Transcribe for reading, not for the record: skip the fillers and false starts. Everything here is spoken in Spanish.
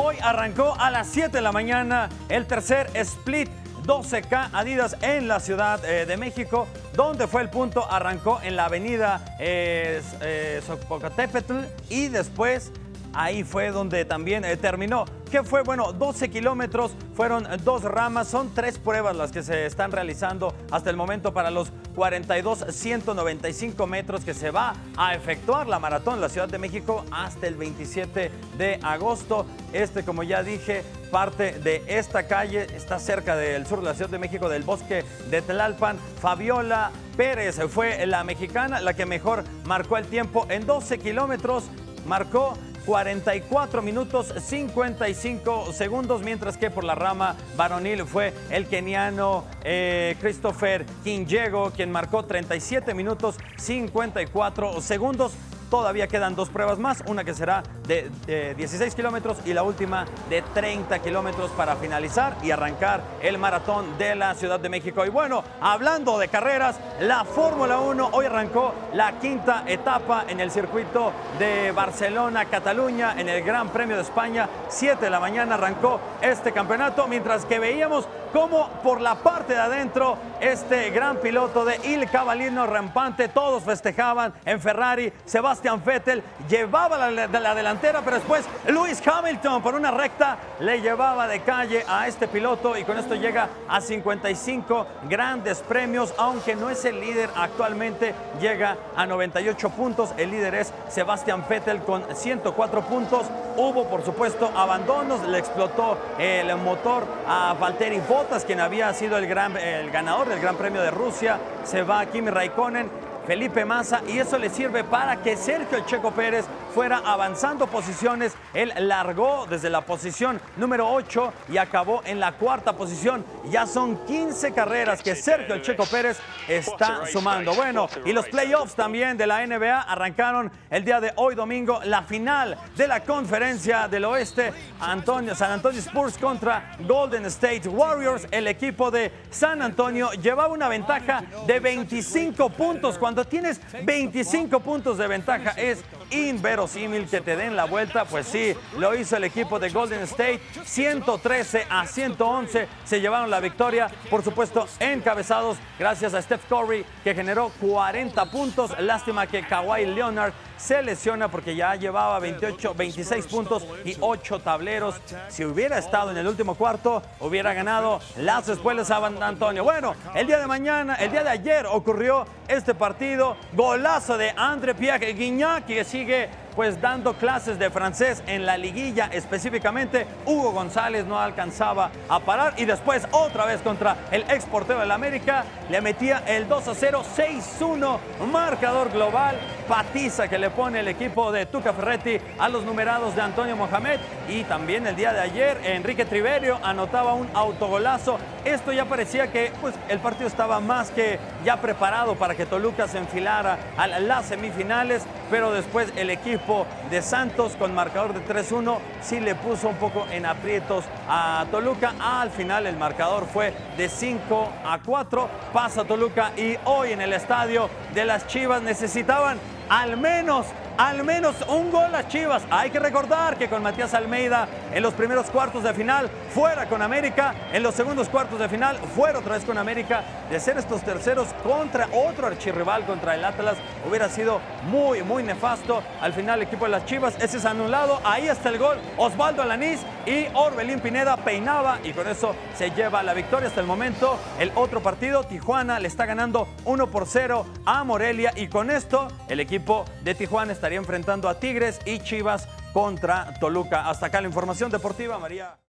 hoy arrancó a las 7 de la mañana el tercer Split 12K Adidas en la Ciudad de México. ¿Dónde fue el punto? Arrancó en la avenida Popocatépetl y después ahí fue donde también terminó. ¿Qué fue? Bueno, 12 kilómetros, fueron 2 ramas, son 3 pruebas las que se están realizando hasta el momento para los 195 metros que se va a efectuar la maratón en la Ciudad de México hasta el 27 de agosto. Como ya dije, parte de esta calle está cerca del sur de la Ciudad de México, del bosque de Tlalpan. Fabiola Pérez fue la mexicana, la que mejor marcó el tiempo en 12 kilómetros, marcó 44 minutos 55 segundos, mientras que por la rama varonil fue el keniano Christopher Kinjego, quien marcó 37 minutos 54 segundos. Todavía quedan 2 pruebas más, una que será de 16 kilómetros y la última de 30 kilómetros para finalizar y arrancar el maratón de la Ciudad de México. Y bueno, hablando de carreras, la Fórmula 1 hoy arrancó la 5ª etapa en el circuito de Barcelona, Cataluña, en el Gran Premio de España. 7 de la mañana arrancó este campeonato, mientras que veíamos cómo por la parte de adentro este gran piloto de Il Cavallino Rampante, todos festejaban en Ferrari. Sebastian Vettel llevaba la delantera, pero después Lewis Hamilton por una recta le llevaba de calle a este piloto y con esto llega a 55 grandes premios, aunque no es el líder actualmente, llega a 98 puntos. El líder es Sebastian Vettel con 104 puntos. Hubo, por supuesto, abandonos, le explotó el motor a Valtteri Bottas, quien había sido el ganador del Gran Premio de Rusia. Se va Kimi Raikkonen, Felipe Massa, y eso le sirve para que Sergio Checo Pérez fuera avanzando posiciones. Él largó desde la posición número 8 y acabó en la 4ª posición. Ya son 15 carreras que Sergio Checo Pérez está sumando. Bueno, y los playoffs también de la NBA arrancaron el día de hoy domingo. La final de la Conferencia del Oeste, San Antonio Spurs contra Golden State Warriors. El equipo de San Antonio llevaba una ventaja de 25 puntos. Cuando tienes 25 puntos de ventaja es inverosímil que te den la vuelta. Pues sí, lo hizo el equipo de Golden State. 113-111 se llevaron la victoria, por supuesto encabezados gracias a Steph Curry, que generó 40 puntos. Lástima que Kawhi Leonard se lesiona porque ya llevaba 26 puntos y 8 tableros. Si hubiera estado en el último cuarto, hubiera ganado las espuelas a San Antonio. Bueno, el día de ayer ocurrió este partido. Golazo de André-Pierre Gignac, que sigue pues dando clases de francés en la liguilla específicamente. Hugo González no alcanzaba a parar y después otra vez contra el ex portero del América le metía el 2-0, 6-1 marcador global. Patiza que le pone el equipo de Tuca Ferretti a los numerados de Antonio Mohamed. Y también el día de ayer Enrique Triverio anotaba un autogolazo. Esto ya parecía que pues el partido estaba más que ya preparado para que Toluca se enfilara a las semifinales, pero después el equipo de Santos con marcador de 3-1 sí le puso un poco en aprietos a Toluca. Al final el marcador fue de 5-4, pasa Toluca, y hoy en el estadio de las Chivas necesitaban al menos un gol las Chivas. Hay que recordar que con Matías Almeida en los primeros cuartos de final fuera con América, en los segundos cuartos de final fuera otra vez con América. De ser estos terceros contra otro archirrival, contra el Atlas, hubiera sido muy nefasto. Al final el equipo de las Chivas, ese es anulado. Ahí está el gol, Osvaldo Alanís, y Orbelín Pineda peinaba y con eso se lleva la victoria. Hasta el momento el otro partido, Tijuana le está ganando 1-0 a Morelia, y con esto el equipo de Tijuana estaría enfrentando a Tigres y Chivas contra Toluca. Hasta acá la información deportiva, María.